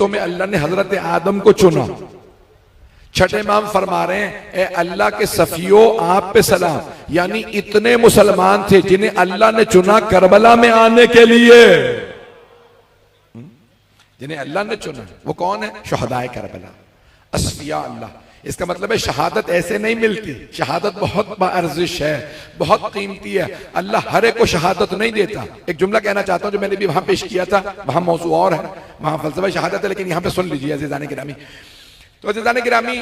फरिश्तों में अल्लाह ने हजरत आदम को चुना। छठे इमाम फरमा रहे हैं, ए अल्लाह के सफियो आप पे सलाम, यानी इतने मुसलमान थे जिन्हें अल्लाह ने चुना करबला में आने के लिए। जिन्हें अल्लाह ने चुना वो कौन है? शुहदाए करबला, असफिया अल्लाह। इसका मतलब है शहादत ऐसे नहीं मिलती, शहादत बहुत बाअर्जिश है, बहुत कीमती है। अल्लाह हर एक को शहादत नहीं देता। एक जुमला कहना चाहता हूं जो मैंने भी वहां पेश किया था, वहां मौजू और है, वहां फलसफा शहादत है, लेकिन यहां पे सुन लीजिए अज़ीज़ान गिरामी। तो अज़ीज़ान गिरामी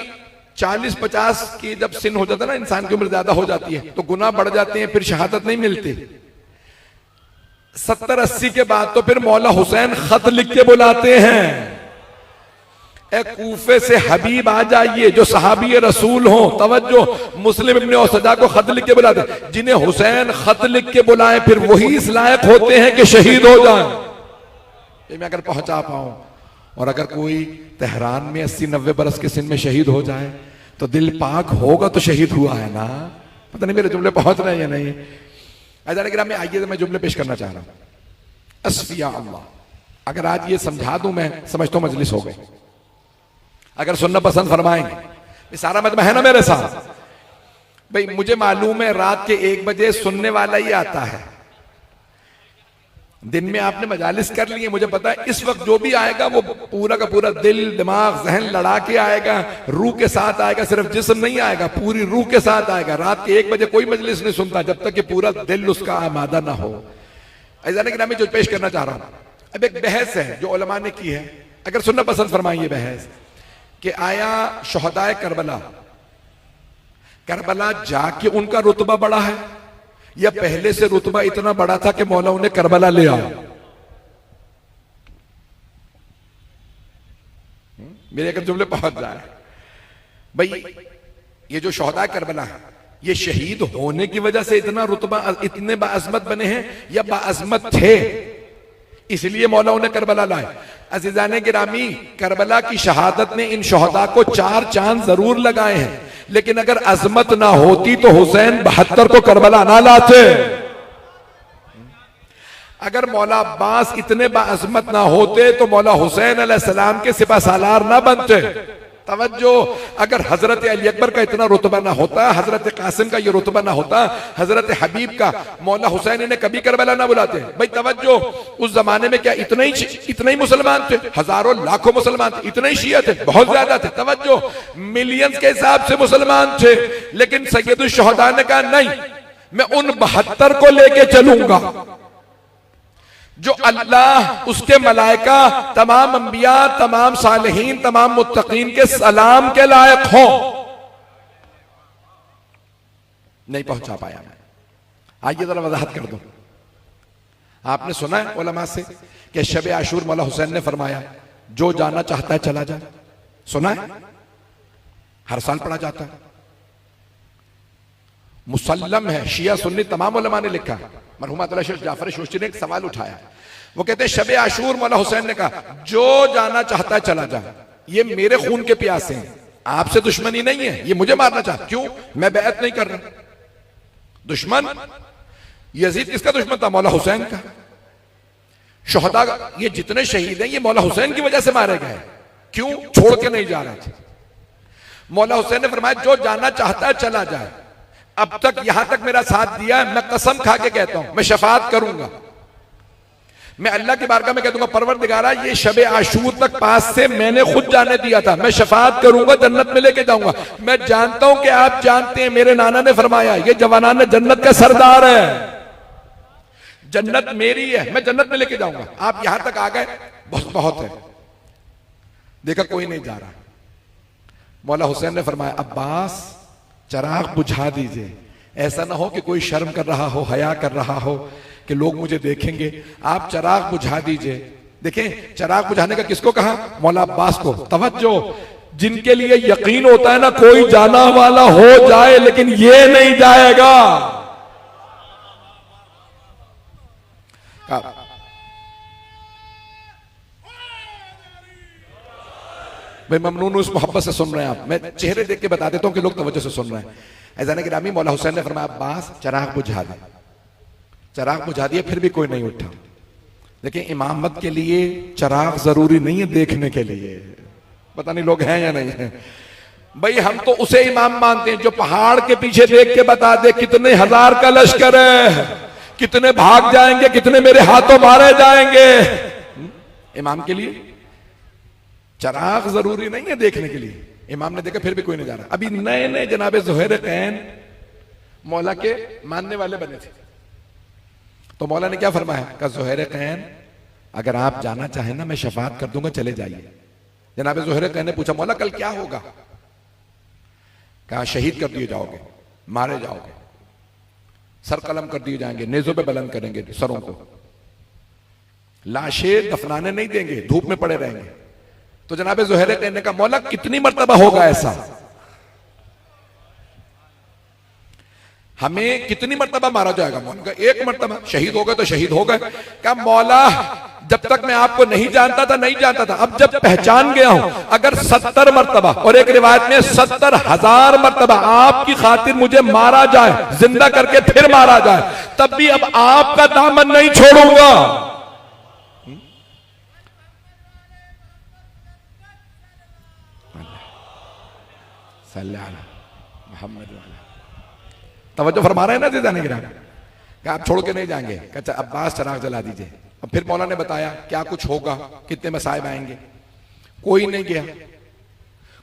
40-50 की जब सिन हो जाता है ना, इंसान की उम्र ज्यादा हो जाती है तो गुनाह बढ़ जाते हैं, फिर शहादत नहीं मिलती। 70-80 के बाद तो फिर मौला हुसैन खत लिख के बुलाते हैं, ए कूफे से हबीब आ जाइए जो सहाबी रसूल हो। तवज्जो, मुस्लिम इब्ने औसजा को खत लिख के बुलाते, जिन्हें हुसैन खत लिख के बुलाए फिर वही इस लायक होते हैं कि शहीद हो जाए। ये मैं अगर पहुंचा पाऊं, और अगर कोई तेहरान में 80-90 बरस के सिन में शहीद हो जाए तो दिल पाक होगा तो शहीद हुआ है ना। पता नहीं मेरे जुमले पहुंच रहे हैं या नहीं। अज़ीज़ान में आइए मैं जुमले पेश करना चाह रहा हूं। असफिया अल्लाह, अगर आज ये समझा दूं मैं, समझता हूं मजलिस हो गई। अगर सुनना पसंद फरमाएंगे, ये सारा मजमा है ना मेरे साथ भाई। मुझे मालूम है रात के 1 बजे सुनने वाला ही आता है। दिन में आपने मजालिस कर लिए, मुझे पता है इस वक्त जो भी आएगा वो पूरा का पूरा दिल दिमाग जहन लड़ा के आएगा, रूह के साथ आएगा, सिर्फ जिस्म नहीं आएगा, पूरी रूह के साथ आएगा। रात के 1 बजे कोई मजलिस नहीं सुनता जब तक कि पूरा दिल उसका आमादा ना हो। अज़ीज़ान गिरामी जो पेश करना चाह रहा हूं, अब एक बहस है जो उलमा ने की है, अगर सुनना पसंद फरमाइए बहस कि आया शुहदाए करबला जाके उनका रुतबा बढ़ा है या पहले से रुतबा इतना बड़ा था कि मौला उन्हें करबला ले आया। मेरे अगर जुमले पहुंच जाए भाई, ये जो शुहदाए करबला है ये शहीद होने की वजह से इतना रुतबा, इतने बाअज़मत बने हैं या बाअज़मत थे इसलिए मौला उन्हें करबला लाए। अज़ीज़ान गिरामी, करबला की शहादत ने इन शुहदा को 4 चांद जरूर लगाए हैं, लेकिन अगर अजमत ना होती तो हुसैन 72 को करबला ना लाते। अगर मौला अब्बास इतने बाअज़मत ना होते तो मौला हुसैन अलैहिस्सलाम के सिपह सालार ना बनते। तवज्जो, अगर हजरत अली अकबर का इतना रुतबा ना होता, हजरत कासिम का ये रुतबा ना होता, हजरत हबीब का, मौला हुसैन इन्हें कभी करबला ना बुलाते। भाई तवज्जो, उस जमाने में क्या इतने ही मुसलमान थे? हजारों लाखों मुसलमान थे, इतने ही शिया थे, बहुत ज्यादा थे। तवज्जो, मिलियंस के हिसाब से मुसलमान थे, लेकिन सैयदुल शुहदा ने कहा नहीं, मैं उन 72 को लेके चलूंगा जो अल्लाह, उसके मलाइका, तमाम अंबिया, तमाम सालिहीन, तमाम मुत्तकीन के सलाम के लायक हो। नहीं पहुंचा पाया मैं। आइए जरा वजाहत कर दूं। आपने सुना है उलमा से कि शब आशूर मौला हुसैन ने फरमाया जो जाना चाहता है चला जाए। सुना है, हर साल पढ़ा जाता है, मुसल्लम है, शिया सुन्नी तमाम उलमा ने लिखा। मरहुमा शेख जाफर शोश्ती ने एक सवाल उठाया, वो कहते हैं शब आशूर मौला हुसैन ने कहा जो जाना चाहता है चला जाए, ये मेरे खून के प्यासे हैं, आपसे दुश्मनी नहीं है, ये मुझे मारना चाहता। क्यों? मैं बैत नहीं कर रहा। दुश्मन यजीद किसका दुश्मन था? मौला हुसैन का। शुहदा ये जितने शहीद हैं ये मौला हुसैन की वजह से मारे गए। क्यों? छोड़ के नहीं जा रहे थे। मौला हुसैन ने फरमाया जो जाना चाहता है चला जाए। अब तक यहां तक मेरा साथ दिया है, मैं कसम खा के कहता हूं मैं शफाअत करूंगा। मैं अल्लाह की बारगाह में कह दूंगा परवरदिगारा ये शब आशूर तक पास से मैंने खुद जाने दिया था, मैं शफाअत करूंगा, जन्नत में लेके जाऊंगा। मैं जानता हूं कि आप जानते हैं, मेरे नाना ने फरमाया ये जवानान जन्नत का सरदार है, जन्नत मेरी है, मैं जन्नत में लेके जाऊंगा। आप यहां तक आ गए, बहुत है। देखा कोई नहीं जा रहा। मौला हुसैन ने फरमाया अब्बास चराग बुझा दीजिए, ऐसा ना हो कि कोई शर्म कर रहा हो, हया कर रहा हो कि लोग मुझे देखेंगे, आप चराग बुझा दीजिए। देखें चराग बुझाने का किसको कहा? मौला अब्बास को। तवज्जो, जिनके लिए यकीन होता है ना कोई जाना वाला हो जाए लेकिन ये नहीं जाएगा। भाई ममनून उस मोहब्बत से सुन रहे हैं आप, मैं चेहरे देख के बता देता हूं कि लोग तवज्जो से सुन रहे हैं। ऐज़ान गिरामी, मौला हुसैन ने फरमाया अब्बास चराग बुझा दे। चराग बुझा दिया, फिर भी कोई नहीं उठा। देखिए, इमामत के लिए चराग जरूरी नहीं है देखने के लिए। पता नहीं लोग हैं या नहीं है। भाई हम तो उसे इमाम मानते हैं जो पहाड़ के पीछे देख के बता दे कितने हजार का लश्कर है, कितने भाग जाएंगे, कितने मेरे हाथों मारे जाएंगे। इमाम के लिए चराग जरूरी नहीं है देखने के लिए। इमाम ने देखा फिर भी कोई नहीं जा रहा। अभी नए नए जनाब ज़ुहैर कैन मौला के मानने वाले बने थे, तो मौला ने क्या फरमाया, कहा ज़ुहैर कैन अगर आप जाना चाहें ना मैं शफाअत कर दूंगा, चले जाइए। जनाब ज़ुहैर कैन ने पूछा मौला कल क्या होगा? कहा शहीद कर दिए जाओगे, मारे जाओगे, सर कलम कर दिए जाएंगे, नेजों पे बुलंद करेंगे सरों को, लाशें दफनाने नहीं देंगे, धूप में पड़े रहेंगे। तो जनाब ज़ुहैर कैन ने कहा मौला कितनी मर्तबा होगा ऐसा, हमें कितनी मर्तबा मारा जाएगा? मौला का एक मर्तबा, शहीद हो गए तो शहीद हो गए। क्या मौला जब तक मैं आपको नहीं जानता था नहीं जानता था, अब जब पहचान गया हूं, अगर 70 मर्तबा और एक रिवायत में 70,000 मर्तबा आपकी खातिर मुझे मारा जाए, जिंदा करके फिर मारा जाए, तब भी अब आपका दामन नहीं छोड़ूंगा। तवज्जो फरमा रहे हैं ना ज़िदाने गिरा, क्या आप छोड़ के नहीं जाएंगे? कहता अब्बास चराग जला दीजिए। अब फिर मौला ने बताया क्या कुछ होगा, कितने मसाइब आएंगे। कोई नहीं गया,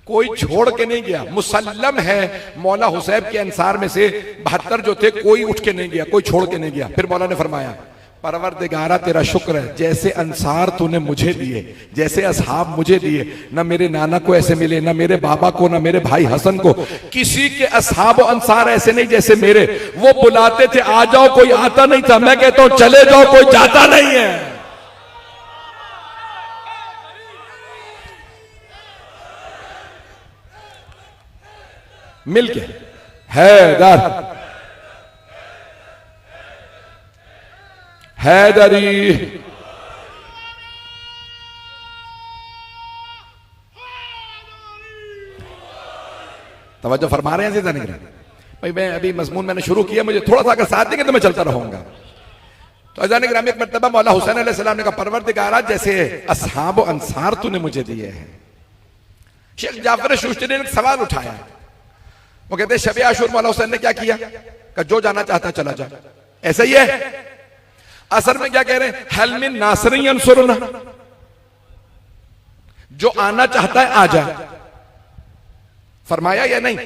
कोई छोड़ के नहीं गया। मुसल्लम है मौला हुसैब के अंसार में से 72 जो थे कोई उठ के नहीं गया, कोई छोड़ के नहीं गया। फिर मौला ने फरमाया परवरदिगारा तेरा शुक्र है, जैसे अंसार तूने मुझे दिए, जैसे असहाब मुझे दिए, ना मेरे नाना को ऐसे मिले, ना मेरे बाबा को, ना मेरे भाई हसन को, किसी के असहाब और अंसार ऐसे नहीं जैसे मेरे। वो बुलाते थे आ जाओ, कोई आता नहीं था। मैं कहता हूं चले जाओ, कोई जाता नहीं है। मिलके हैदर हैदरी, तवज्जो फरमा रहे हैं ज़िदाने गिरा भाई। मैं अभी मजमून मैंने शुरू किया, मुझे थोड़ा सा अगर साथ देंगे तो मैं चलता रहूंगा। तो ज़िदाने गिरा में एक मर्तबा मौला हुसैन अलैहिस्सलाम ने कहा परवरदिगारा जैसे असहाब और अंसार तूने मुझे दिए हैं। शेख जाफर शुश्तरी ने एक सवाल उठाया, वो कहते शब आशूर मौला हुसैन ने क्या किया? कहा जो जाना चाहता चला जा। ऐसा ही है। असर में क्या कह रहे हैं? हल मिन नासरिन यंसुरना, जो आना चाहता है आ जाए। फरमाया या नहीं?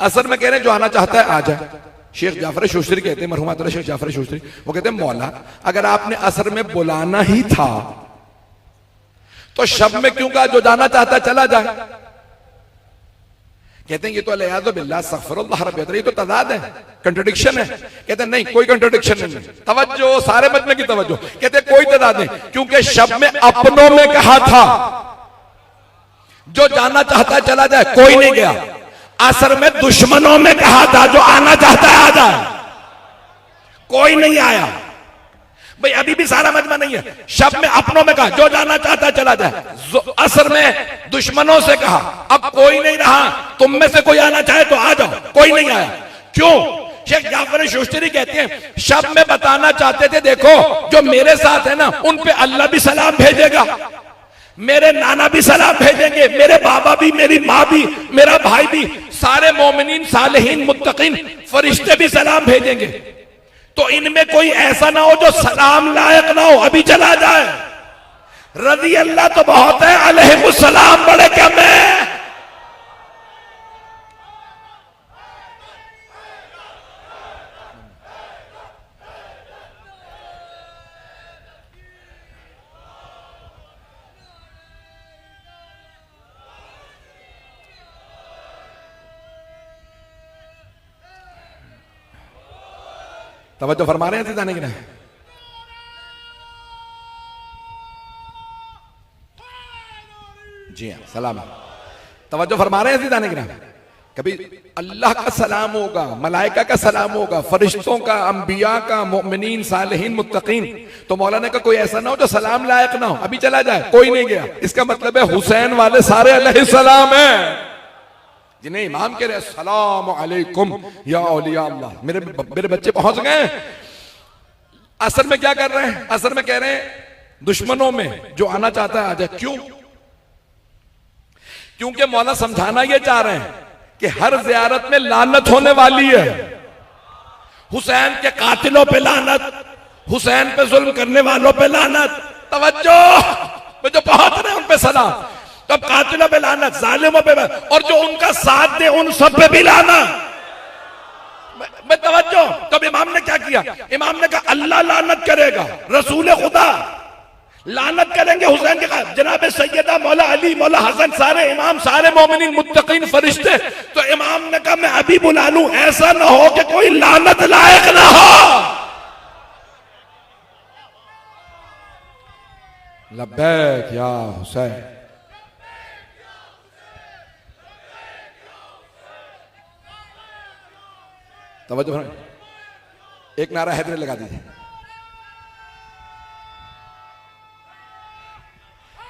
असर में कह रहे हैं जो आना चाहता है आ जाए। शेख जाफर शुश्तरी कहते हैं, मरहुमा शेख जाफर शुश्तरी, वो कहते हैं मौला अगर आपने असर में बुलाना ही था तो शब में क्यों कहा जो जाना चाहता है चला जाए? कहते हैं ये तो अलियाज़ु बिल्लाह अस्तग़फिरुल्लाह रब्बी, ये तो तज़ाद है, कंट्रडिक्शन है। कहते हैं नहीं कोई कंट्रडिक्शन नहीं। तवज्जो, सारे मजमे की तवज्जो। कहते हैं कोई तज़ाद नहीं, क्योंकि शब में अपनों में कहा था जो जाना चाहता है चला जाए, कोई नहीं गया। असर में दुश्मनों में कहा था जो आना चाहता है आ जाए, कोई नहीं आया। भाई अभी भी सारा मजमा नहीं है। शब में अपनों में कहा जो जाना चाहता चला जाए, असर में दुश्मनों से कहा अब कोई नहीं रहा, तुम में से कोई आना चाहे तो आ जाओ, कोई नहीं आया। क्यों? शेख जाफर शुश्तरी कहते हैं शब में बताना चाहते थे देखो जो मेरे साथ है ना उन पे अल्लाह भी सलाम भेजेगा, मेरे नाना भी सलाम भेजेंगे, मेरे बाबा भी, मेरी माँ भी, मेरा भाई भी, सारे मोमिनीन सालेहीन मुत्तकीन फरिश्ते भी सलाम भेजेंगे। तो इनमें कोई ऐसा ना हो जो सलाम लायक ना हो, अभी चला जाए। रज़ी अल्लाह तो बहुत है, अलैहिस्सलाम बड़े कम है। तवज्जो फरमा रहे हैं ज़िदाने गिरा? जी हाँ सलाम। तवज्जो फरमा रहे हैं ज़िदाने गिरा? कभी अल्लाह का सलाम होगा, मलाइका का सलाम होगा, फरिश्तों का, अंबिया का, मोमिनीन सालेहीन मुत्तकीन। तो मौलाना का कोई ऐसा ना हो जो सलाम लायक ना हो, अभी चला जाए, कोई नहीं गया। इसका मतलब है हुसैन वाले सारे अलैहिस्सलाम हैं, जिन्हें इमाम कह रहे अस्सलाम अलैकुम या औलिया अल्लाह, मेरे बच्चे पहुंच गए। असल में क्या कर रहे हैं? असल में कह रहे हैं दुश्मनों में जो आना चाहता है आ जाए। क्यों? क्योंकि मौला समझाना यह चाह रहे हैं कि हर जियारत में लानत होने वाली है। हुसैन के कातिलों पे लानत, हुसैन पे जुल्म करने वालों पे लानत। तवज्जो, जो पहुंच रहे हैं उन पे सलाम। तब कातिलों पे लानत, जालिमों पे, और जो उनका साथ दे उन सब पे भी लानत। मैं तवज्जो। तब इमाम ने क्या किया? इमाम ने कहा अल्लाह लानत करेगा, रसूल खुदा लानत करेंगे हुसैन के। जनाब सैयदा मौला अली, मौला हसन, सारे इमाम, सारे मोमिनीन, मुत्तकीन, फरिश्ते। तो इमाम ने कहा मैं अभी बुला लूं, ऐसा ना हो कि कोई लानत लायक ना हो। लब्बैक या हुसैन। तवज्जो, एक नारा हैदरी लगा दीजिए।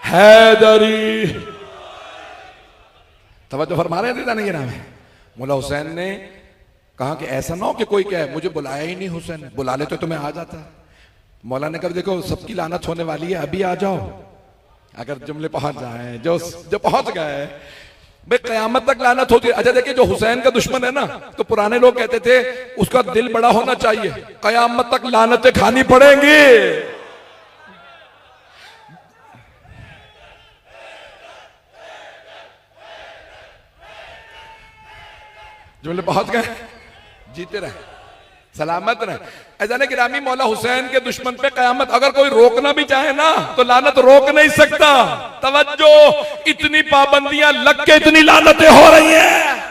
हैदरी। तवज्जो फरमा रहे थे नहीं? नाम है मौला हुसैन ने कहा कि ऐसा ना हो कि कोई कहे मुझे बुलाया ही नहीं हुसैन ने, बुला लेते तो मैं आ जाता। मौला ने कहा देखो सबकी लानत होने वाली है, अभी आ जाओ। अगर जुमले पहुंच जाए, जो पहुंच गए भाई कयामत तक लानत होती है। अच्छा देखिए, जो हुसैन का दुश्मन है ना, तो पुराने लोग कहते थे उसका दिल बड़ा होना चाहिए, कयामत तक लानतें खानी पड़ेंगी। जुमले पहुंच गए, जीते रहे, सलामत रहे। ऐसा नहीं गिरामी मौला हुसैन के दुश्मन पे कयामत अगर कोई रोकना भी चाहे ना तो लानत रोक नहीं सकता। तवज्जो, इतनी पाबंदियां लग के इतनी लानतें हो रही हैं।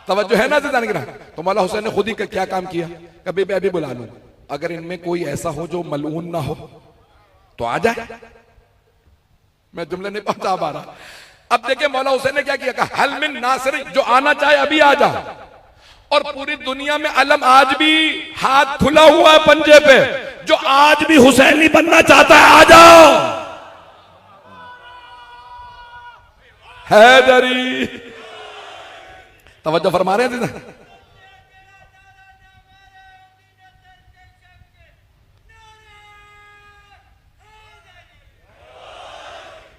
तवज्जो है ना ज़िंदगी गिरा। तो मौला हुसैन ने खुद ही क्या काम किया? कभी मैं अभी बुला लूं, अगर इनमें कोई ऐसा हो जो मलऊन ना हो तो आ जाए। मैं जुमले नहीं पहुंचा पा रहा। अब देखिए मौला हुसैन ने क्या किया? कहा हल मिन नासिर, जो आना चाहे अभी आ जा। और पूरी दुनिया में अलम आज भी हाथ खुला हुआ है पंजे पे, जो आज भी हुसैनी बनना चाहता है आ जाओ। हैदरी। तवज्जो फरमा रहे हैं?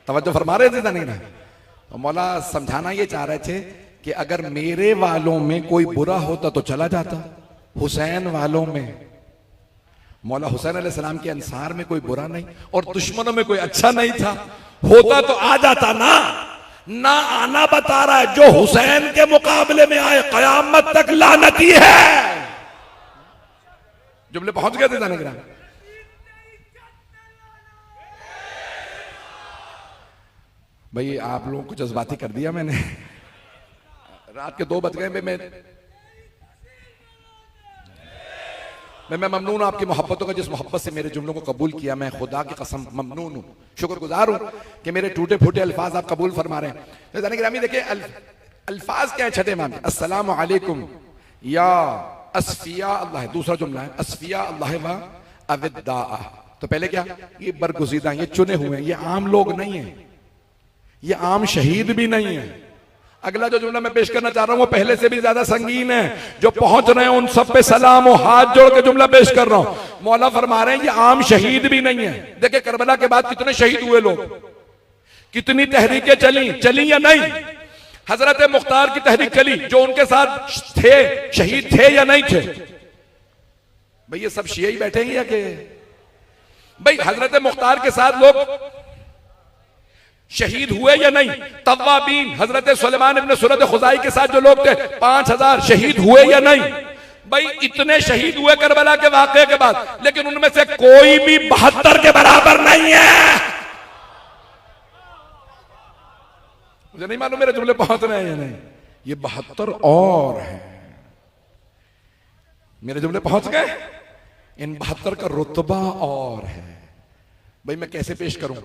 तवज्जो फरमा रहे थे नहीं ना? तो मौला समझाना ये चाह रहे थे कि अगर मेरे वालों में कोई बुरा होता तो चला जाता, हुसैन वालों में, मौला हुसैन अलैहिस्सलाम के अंसार में कोई बुरा नहीं और दुश्मनों में कोई अच्छा नहीं था, होता तो आ जाता ना आना बता रहा है। जो हुसैन के मुकाबले में आए कयामत तक लानती है। जुमले पहुंच गए थे जाने। भाई आप लोगों को जज्बाती कर दिया मैंने। रात के 2 बज गए। मैं ममनून हूं आपकी मोहब्बतों का, जिस मोहब्बत से मेरे जुमलों को कबूल किया। मैं खुदा की कसम ममनून हूं, शुक्रगुजार हूं कि मेरे टूटे फूटे अल्फाज आप कबूल फरमा रहे हैं। तो जाने गिरामी देखिए अल्फाज क्या है छठे इमाम में? अस्सलामु अलैकुम या अस्फिया अल्लाह, दूसरा जुमला है अस्फिया अल्लाह व अविद्दा। तो पहले क्या? ये बरगुज़ीदा, ये चुने हुए, ये आम लोग नहीं है, ये आम शहीद भी नहीं है। अगला जो जुमला मैं पेश करना चाह रहा हूं वो पहले से भी ज्यादा संगीन है। जो पहुंच रहे हैं उन सब पे सलाम हो, हाथ जोड़ के जुमला पेश कर रहा हूं। मौला फरमा रहे हैं ये आम शहीद भी नहीं है। देखिए करबला के बाद कितने शहीद हुए लोग, कितनी तहरीकें चली या नहीं। हजरत मुख्तार की तहरीक चली, जो उनके साथ थे शहीद थे या नहीं थे? भाई ये सब शिया ही बैठे हैं या के? भाई हजरत मुख्तार के साथ लोग शहीद हुए या नहीं? तव्वाबीन हजरत सुलेमान इब्न सूरत खुजाई के साथ जो लोग थे 5000 शहीद हुए या नहीं? भाई इतने शहीद हुए करबला के वाकये के बाद, लेकिन उनमें से कोई भी 72 के बराबर नहीं है। मुझे नहीं मालूम मेरे जुमले पहुंच रहे हैं या नहीं। ये 72 और हैं। मेरे जुमले पहुंच गए? इन 72 का रुतबा और है। भाई मैं कैसे पेश करूं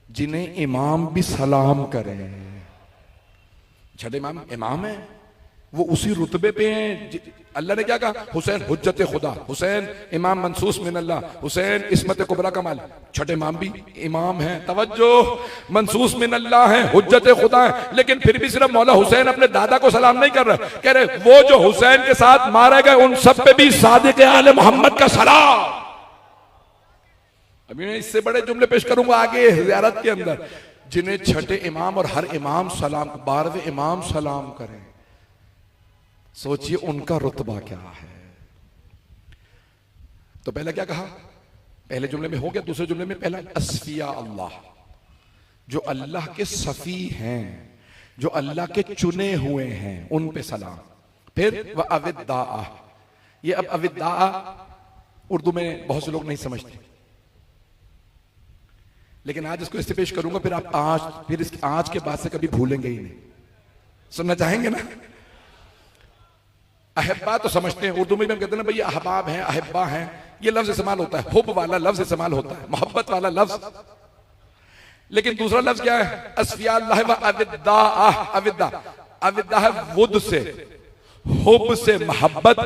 जिन्हें इमाम भी सलाम करें? छठे इमाम है, वो उसी रुतबे पे हैं। अल्लाह ने क्या कहा? हुसैन हुज्जत खुदा, हुसैन इमाम मंसूस मिन अल्लाह, हुसैन इस्मत कुबरा का माल। छठे इमाम भी इमाम हैं, तवज्जो, मंसूस मिन अल्लाह है, हुज्जत खुदा है। लेकिन फिर भी सिर्फ मौला हुसैन अपने दादा को सलाम नहीं कर रहे, कह रहे वो जो हुसैन के साथ मारे गए उन सब पे भी सादिक आले मोहम्मद का सलाम। अभी मैं इससे बड़े जुमले पेश करूंगा आगे ज़ियारत के अंदर, जिन्हें छठे इमाम और हर इमाम सलाम, 12वें इमाम सलाम करें। सोचिए उनका रुतबा क्या है। तो पहले क्या कहा? पहले जुमले में हो गया। दूसरे जुमले में पहला अस्फिया अल्लाह, जो अल्लाह के सफी हैं, जो अल्लाह के चुने हुए हैं, उन पे सलाम। फिर वह अविद्दा, ये अब अविद्दा उर्दू में बहुत से लोग नहीं समझते, लेकिन आज इसको इससे पेश करूंगा, फिर आप आज के बाद से कभी भूलेंगे ही नहीं। सुनना चाहेंगे ना? अहब्बा तो समझते हैं, उर्दू में हम कहते हैं ना भैया अहबाब हैं, अहब्बा हैं, ये लफ्ज इस्तेमाल होता है, हुब वाला लफ्ज इस्तेमाल होता है, मोहब्बत वाला लफ्ज। लेकिन दूसरा लफ्ज क्या है? अस्फिया अल्लाह व अविद्दा। अविद्दा, अविद्दा है वुद से, हुब से मोहब्बत,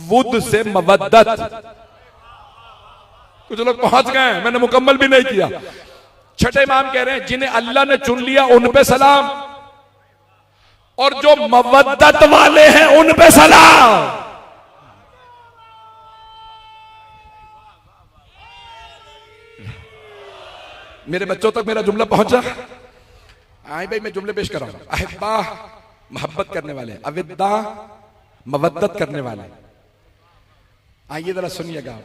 वुद से मवद्दत। कुछ लोग पहुंच गए, मैंने मुकम्मल भी नहीं किया। छठे इमाम कह रहे हैं जिन्हें अल्लाह ने चुन लिया उन पे सलाम, और जो मवद्दत वाले हैं उन पे सलाम। मेरे बच्चों तक मेरा जुमला पहुंचा? आए भाई, मैं जुमले पेश कर रहा हूं। अहब्बा मोहब्बत करने वाले, अविद्दा मवद्दत करने वाले। आइए जरा सुनिएगा।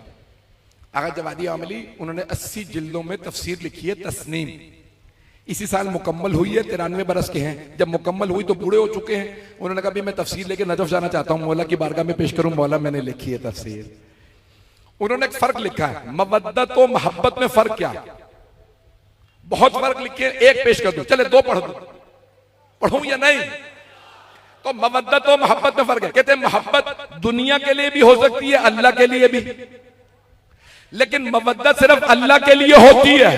आगा जवादी आमली उन्होंने 80 जिल्दों में तफसीर लिखी है, तस्नीम। इसी साल मुकम्मल हुई है, 93 बरस के हैं। जब मुकम्मल हुई तो बूढ़े हो चुके हैं। उन्होंने कहा भी मैं तफसीर लेके नजफ जाना चाहता हूं, मौला की बारगाह में पेश करूं। मौला मैंने लिखी है तफसीर। उन्होंने एक फर्क लिखा है, मवद्दत और मोहब्बत में फर्क क्या? बहुत फर्क लिखे, एक पेश कर दूं, चले दो पढ़ दो, पढ़ूं या नहीं? तो मवद्दत और मोहब्बत में फर्क है। कहते हैं मोहब्बत दुनिया के लिए भी हो सकती है, अल्लाह के लिए भी, लेकिन मवद्दत सिर्फ अल्लाह के लिए होती है।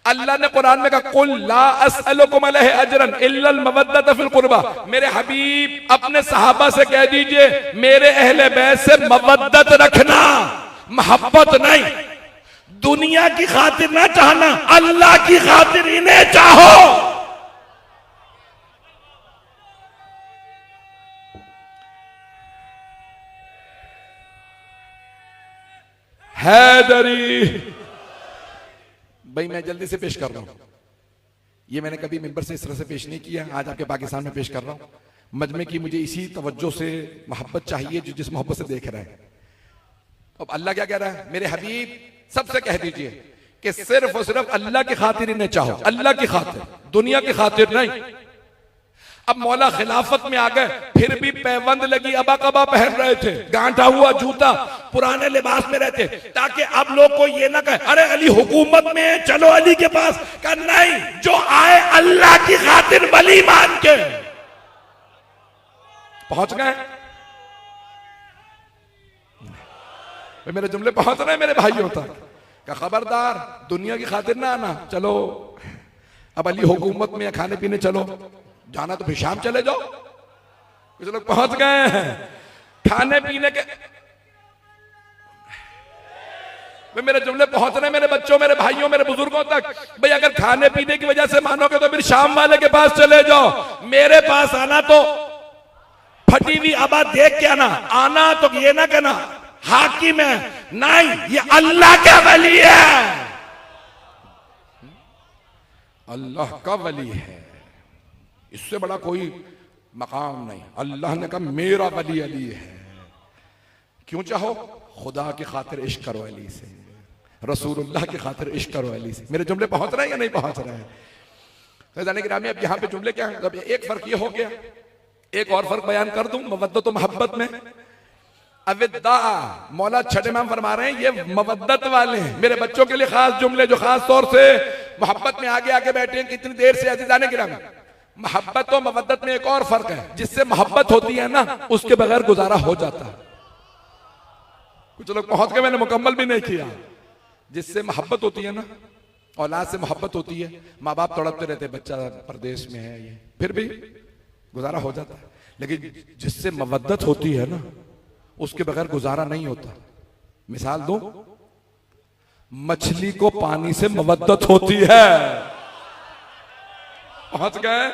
अल्लाह ने कुरान में कहा कुल ला अस्अलुकुम अलैहि अजरन इल्लल मवद्दत फिल कुर्बा। मेरे हबीब अपने सहाबा से कह दीजिए मेरे अहले बैत से मवद्दत रखना, मोहब्बत नहीं। दुनिया की खातिर ना चाहना, अल्लाह की खातिर इन्हें चाहो। हैदरी भाई, मैं जल्दी से पेश कर रहा हूं। ये मैंने कभी मिंबर से इस तरह से पेश नहीं किया, आज आपके पाकिस्तान में पेश कर रहा हूं। मजमे की मुझे इसी तवज्जो से मोहब्बत चाहिए जो जिस मोहब्बत से देख रहे हैं। अब अल्लाह क्या कह रहा है? मेरे हबीब सबसे कह दीजिए कि सिर्फ और सिर्फ अल्लाह की खातिर इन्हें चाहो, अल्लाह की खातिर, दुनिया की खातिर नहीं। अब मौला खिलाफत में आ गए, फिर भी पैबंद लगी अबा कबा पहन रहे थे, गांठा हुआ जूता, पुराने लिबास में रहते, ताकि अब लोग को ये ना कहे अरे अली हुकूमत में, चलो अली के पास। का नहीं, जो आए अल्लाह की खातिर वली मान के। पहुंच गए मेरे जुमले पहुंच रहे मेरे भाइयों तक का? खबरदार दुनिया की खातिर ना आना। चलो अब अली हुकूमत में खाने पीने चलो, जाना तो फिर शाम चले जाओ। कुछ लोग पहुंच गए हैं खाने पीने के। मेरे जुमले पहुंच रहे मेरे बच्चों, मेरे भाइयों, मेरे बुजुर्गों तक। भाई अगर खाने पीने की वजह से मानोगे तो फिर शाम वाले के पास चले जाओ। मेरे पास आना तो फटी हुई आबाद देख के आना, आना तो ये ना कहना हाकिम है, नहीं, ये अल्लाह का वली है, अल्लाह का वली है। इससे बड़ा कोई मकाम नहीं। अल्लाह ने कहा मेरा वली अली है। क्यों चाहो? खुदा की खातिर इश्क करो अली से, रसूलुल्लाह की खातिर इश्क करो अली से। मेरे जुमले पहुंच रहे हैं या नहीं पहुंच रहे हैं? फैजान गिरामी, अब यहाँ पे जुमले क्या है? एक फर्क ये हो गया, एक और फर्क बयान कर दूं मवद्दत और मोहब्बत में। अविद्दा, मौला छठे इमाम फरमा रहे हैं ये मवद्दत वाले हैं। मेरे बच्चों के लिए खास जुमले जो खास तौर से मोहब्बत में आगे आगे बैठे हैं कितनी देर से। अज़ीज़ान गिरामी, मोहब्बत और मवद्दत में एक और फर्क है। जिससे मोहब्बत होती है ना, उसके बगैर गुजारा हो जाता है। कुछ लोग पहुंच गए, मैंने मुकम्मल भी नहीं किया। जिससे मोहब्बत होती है ना, औलाद से मोहब्बत होती है, माँ बाप तड़पते रहते बच्चा परदेश में है, ये फिर भी गुजारा हो जाता है। लेकिन जिससे मवद्दत होती है ना, उसके बगैर गुजारा नहीं होता। मिसाल दो, मछली को पानी से मवद्दत होती है। पहुंच गए?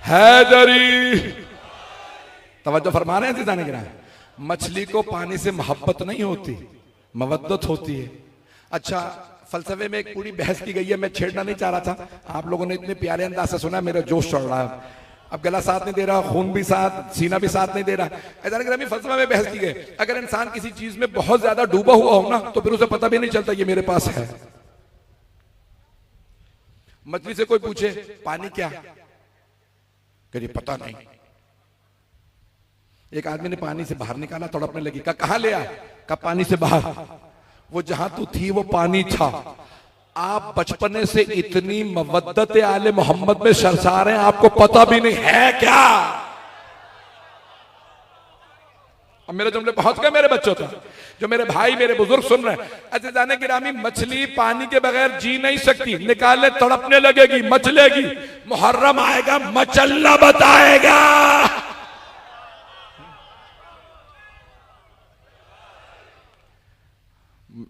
हैदरी, तवज्जो फरमा रहे हैं जाने गिरा। मछली को पानी से मोहब्बत नहीं होती, मवद्दत होती है। अच्छा, फलसफे में एक पूरी बहस की गई है, मैं छेड़ना नहीं चाह रहा था, आप लोगों ने इतने प्यारे अंदाज से सुना, मेरा जोश चढ़ रहा है। अब गला साथ नहीं दे रहा, खून भी साथ, सीना भी साथ नहीं दे रहा। फलसफे में बहस की गई, अगर इंसान किसी चीज में बहुत ज्यादा डूबा हुआ हो ना, तो फिर उसे पता भी नहीं चलता ये मेरे पास है। मछली से कोई पूछे पानी क्या, कह पता नहीं। एक आदमी ने पानी से बाहर निकाला, तड़पने लगी, कहां ले आया? कहा पानी से बाहर। वो जहां तू थी वो पानी था। आप बचपने से इतनी मवद्दत आले मोहम्मद में सरसार हैं, आपको पता भी नहीं है क्या? अब मेरे जुमले पहुंच गए मेरे बच्चों तक, जो मेरे भाई मेरे बुजुर्ग सुन रहे हैं। अच्छा जाने गिरामी, मछली पानी के बगैर जी नहीं सकती, निकाले तड़पने लगेगी, मचलेगी। मुहर्रम आएगा, मचलना बताएगा।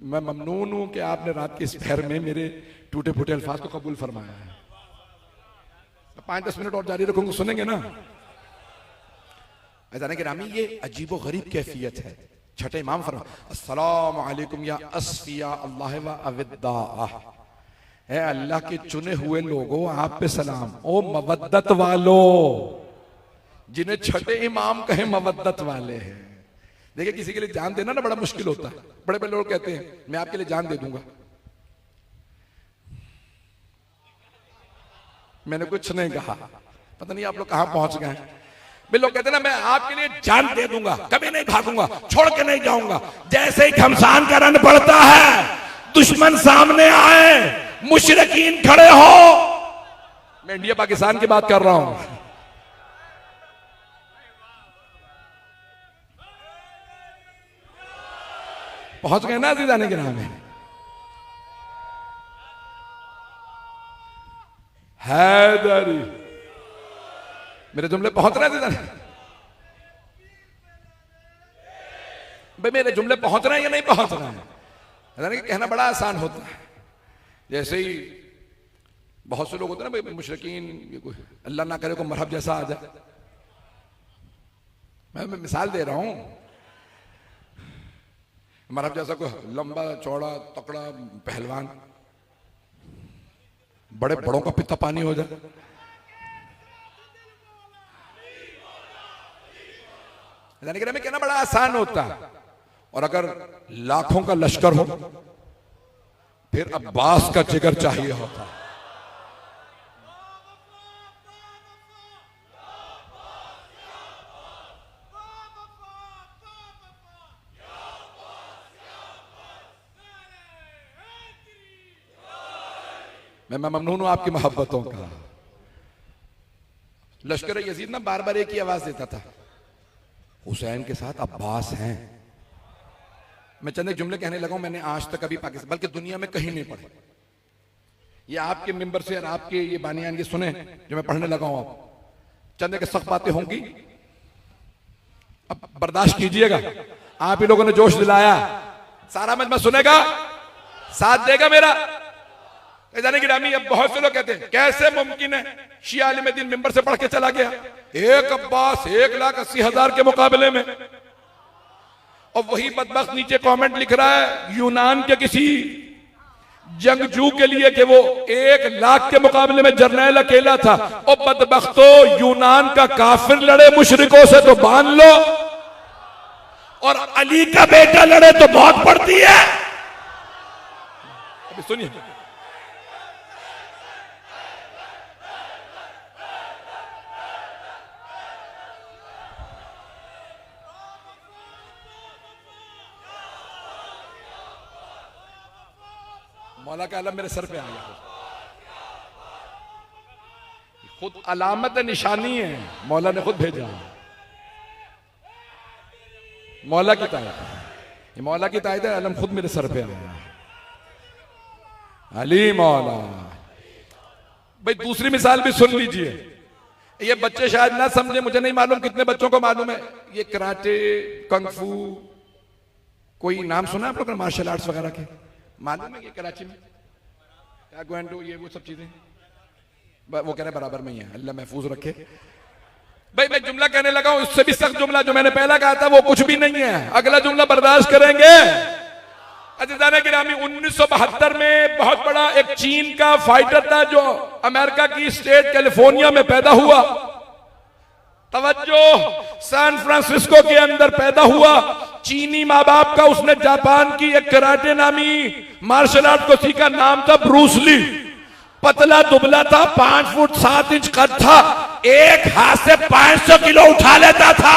मैं ममनून हूं कि आपने रात के इस पहर में मेरे टूटे फूटे अल्फाज को कबूल फरमाया है। 5-10 मिनट और जारी रखूंगा, सुनेंगे ना? जाने गिरामी, ये अजीब व गरीब कैफियत है। छठे इमाम फरमा, अस्सलामु अलैकुम या अस्फिया अल्लाह व अविद्दा। है अल्लाह के चुने हुए लोगों, आप पे सलाम। ओ मवद्दत वालो, जिन्हें छठे इमाम कहे मवद्दत वाले हैं। देखिए, किसी के लिए जान देना ना बड़ा मुश्किल होता है। बड़े बड़े लोग कहते हैं मैं आपके लिए जान दे दूंगा। मैंने कुछ नहीं कहा, पता नहीं आप लोग कहां पहुंच गए। वे लोग कहते ना मैं आपके लिए जान दे दूंगा, कभी नहीं भागूंगा, छोड़ के नहीं जाऊंगा। जैसे ही घमसान का रन पड़ता है, दुश्मन सामने आए, मुशरिकीन खड़े हो। मैं इंडिया पाकिस्तान की बात कर रहा हूं। पहुंच गए ना अजीजाने के नाम में? हैदरी, मेरे जुमले पहुंच रहे हैं भाई? मेरे जुमले पहुंच रहे हैं या नहीं पहुंच रहे हैं? कहना बड़ा आसान होता है। जैसे ही बहुत से लोग होते हैं ना भाई, मुशरिकीन, अल्लाह ना करे को मरहब जैसा आ जाए। मैं मिसाल दे रहा हूं, मरहब जैसा कोई लंबा चौड़ा तकड़ा पहलवान, बड़े बड़ों का पिता पानी हो जाए। में कहना बड़ा आसान होता है। और अगर लाखों का लश्कर हो, फिर अब्बास का जिगर चाहिए होता है। मैं ममनून हूं आपकी मोहब्बतों का। लश्कर यजीद ना बार बार एक ही आवाज देता था, हुसैन के साथ अब्बास हैं। मैं चंद एक जुमले कहने लगा हूं, मैंने आज तक कभी पाकिस्तान बल्कि दुनिया में कहीं नहीं पढ़े। ये आपके मिंबर से और आपके ये बानियान ये सुने जो मैं पढ़ने लगा हूं। आप चंद एक सख्त बातें होंगी, अब बर्दाश्त कीजिएगा। आप ही लोगों ने जोश दिलाया, सारा मजमा सुनेगा, साथ देगा मेरा। जाने गिरामी, अब बहुत से लोग कहते हैं कैसे मुमकिन है शिया आलिम दीन मिंबर से पढ़ के चला गया, एक अब्बास 1,80,000 के मुकाबले में। और वही बदबख्त नीचे कमेंट लिख रहा है यूनान के किसी जंगजू के लिए कि वो 1,00,000 के मुकाबले में जर्नैल अकेला था। और बदबख्तो, यूनान का काफिर लड़े मुशरिकों से तो बांध लो, और अली का बेटा लड़े तो बहुत पड़ती है। अभी सुनिए, मौला का आलम मेरे सर पे आ गया। खुद अलामत निशानी है, मौला ने खुद भेजा। मौला की तायद, ये मौला की तायद है, अलम खुद मेरे सर पे आया, अली मौला। भाई दूसरी मिसाल भी सुन लीजिए, ये बच्चे शायद ना समझे, मुझे नहीं मालूम कितने बच्चों को मालूम है ये कराटे, कंगफू, कोई नाम सुना है आप लोगों ने मार्शल आर्ट्स वगैरह के? मालूम है ये कराची में टैक्वांडो, ये वो सब चीजें, वो कह रहे बराबर में ही है, अल्लाह महफूज रखे। भाई मैं जुमला कहने लगा हूं, उससे भी सख्त जुमला जो मैंने पहला कहा था वो कुछ भी नहीं है, अगला जुमला बर्दाश्त करेंगे। अज़ीज़ाने गिरामी, 1972 में बहुत बड़ा एक चीन का फाइटर था जो अमेरिका की स्टेट कैलिफोर्निया में पैदा हुआ। तवज्जो, सैन फ्रांसिस्को के अंदर पैदा हुआ, चीनी माँ बाप का, उसने जापान की एक कराटे नामी मार्शल आर्ट को सीखा, नाम था ब्रूस ली। पतला दुबला था, 5 फुट 7 इंच कद था, एक हाथ से 500 किलो उठा लेता था।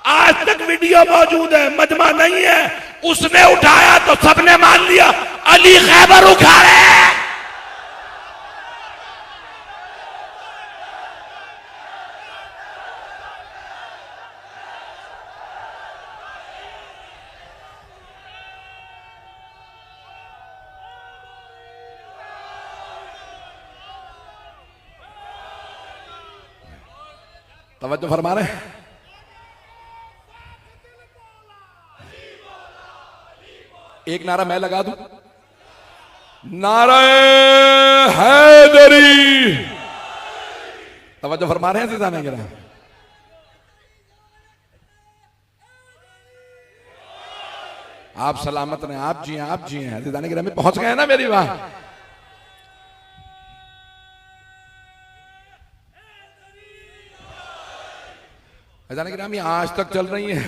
आज तक वीडियो मौजूद है, मजमा नहीं है। उसने उठाया तो सबने मान लिया अली खैबर उखाड़े। तवज्जो फरमा रहे हैं? एक नारा मैं लगा दूं, नारे हैदरी। तवज्जो फरमा रहे हैं अज़ीज़ाने गिरामी? आप सलामत रहे, आप जी हैं, आप जी हैं। अज़ीज़ाने गिरामी पहुंच गए ना मेरी बात? अज़ीज़ाने गिरामी आज तक चल रही है,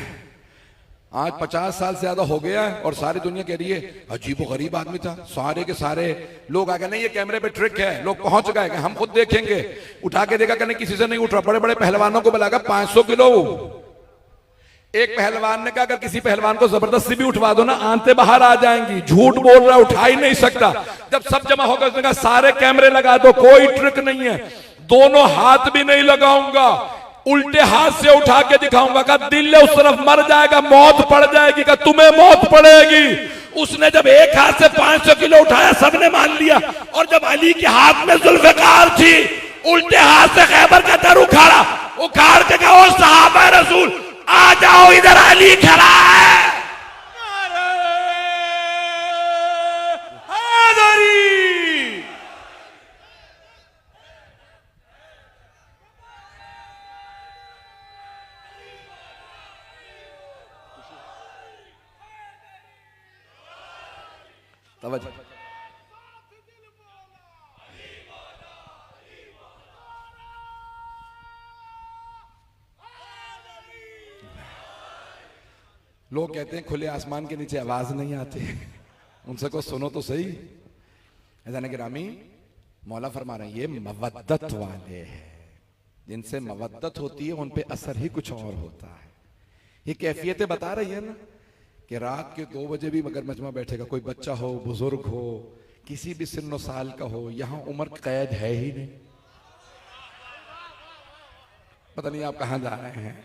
आज 50 साल से ज्यादा हो गया है, और सारी दुनिया कह रही है अजीब गरीब आदमी था। सारे के सारे लोग आ गए, नहीं ये कैमरे पे ट्रिक है, लोग पहुंच गए कि हम खुद देखेंगे। उठा के देखा, कहने किसी से नहीं उठ रहा, बड़े बड़े पहलवानों को बुलाकर 500 किलो। एक पहलवान ने कहा अगर किसी पहलवान को जबरदस्ती भी उठवा दो ना, आंतें बाहर आ जाएंगी, झूठ बोल रहा, उठा ही नहीं सकता। जब सब जमा होगा, उसने कहा सारे कैमरे लगा दो, कोई ट्रिक नहीं है, दोनों हाथ भी नहीं लगाऊंगा, उल्टे हाथ से उठा के दिखाऊंगा। का दिल उस तरफ मर जाएगा, मौत पड़ जाएगी, का तुम्हें मौत पड़ेगी। उसने जब एक हाथ से 500 किलो उठाया, सबने मान लिया। और जब अली के हाथ में जुल्फ़िकार थी, उल्टे हाथ से खैबर का दर उखाड़ा, उखाड़ के कहा, ओ सहाबा रसूल आ जाओ, इधर अली खड़ा है। तवज्जो, लोग कहते हैं खुले आसमान के नीचे आवाज नहीं आती, उनसे को सुनो तो सही। अज़ीज़ाने गिरामी, मौला फरमा रहे हैं ये मवद्दत वाले हैं, जिनसे मवद्दत होती है उन पे असर ही कुछ और होता है। ये कैफियतें बता रही है ना कि रात के 2 बजे भी मगर मजमा बैठेगा, कोई बच्चा हो, बुजुर्ग हो, किसी भी सिन्नो साल का हो, यहां उम्र कैद है ही नहीं। पता नहीं आप कहां जा रहे हैं।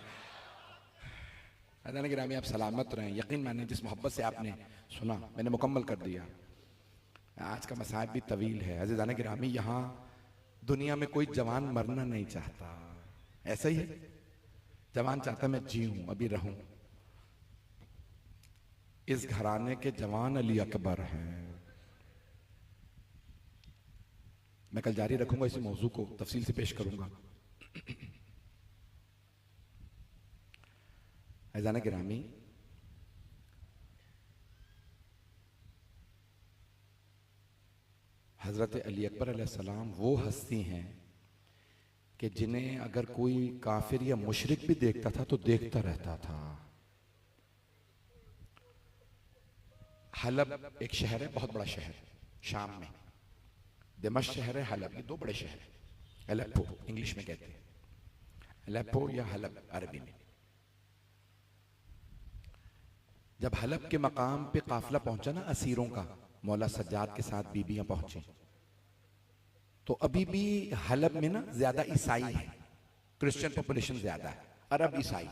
अज़ीज़ाने गिरामी, आप सलामत रहें। यकीन माने जिस मोहब्बत से आपने सुना, मैंने मुकम्मल कर दिया। आज का मसाइब भी तवील है। अज़ीज़ाने गिरामी, यहाँ दुनिया में कोई जवान मरना नहीं चाहता, ऐसा ही है। जवान चाहता मैं जीऊं, अभी रहूं। इस घराने के जवान अली अकबर हैं। मैं कल जारी रखूंगा, इसी मौजू को तफसील से पेश करूंगा। अज़ीज़ाने गिरामी, हजरत अली अकबर अलैहिस्सलाम वो हस्ती हैं कि जिन्हें अगर कोई काफिर या मुशरिक भी देखता था तो देखता रहता था। हलब एक शहर है, बहुत बड़ा शहर, शाम में। दिमश्क शहर है, हलब, ये 2 बड़े शहर हैं। अलेप्पो इंग्लिश में कहते हैं, अलेप्पो या हलब अरबी में। जब हलब के मकाम पे काफिला पहुंचा ना असीरों का, मौला सज्जाद के साथ बीबियां पहुंची। तो अभी भी हलब में ना ज्यादा ईसाई है, क्रिश्चियन पॉपुलेशन ज्यादा है, अरब ईसाई।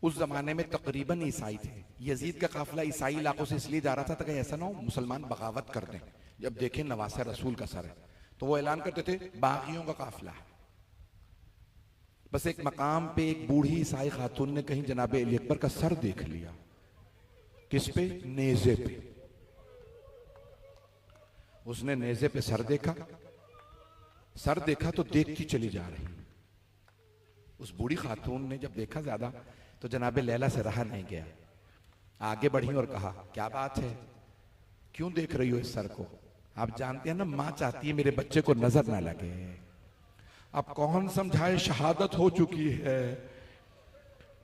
उस जमाने में तकरीबन ईसाई थे। यजीद का काफिला ईसाई इलाकों से इसलिए जा रहा था ताकि ऐसा ना हो मुसलमान बगावत कर दें, जब देखें नवासा रसूल का सर है तो वो ऐलान करते थे बागियों का काफिला है। बस एक मकाम पे एक बूढ़ी ईसाई खातून ने कहीं जनाब अली अकबर का सर देख लिया। किस पे? नेजे पे। उसने नेजे पे सर देखा तो देखती चली जा रही। उस बूढ़ी खातून ने जब देखा ज्यादा तो जनाब लैला से रहा नहीं गया, आगे बढ़ी और कहा क्या बात है, क्यों देख रही हो इस सर को? आप जानते हैं ना मां चाहती है मेरे बच्चे को नजर ना लगे। अब कौन समझाए, शहादत हो चुकी है,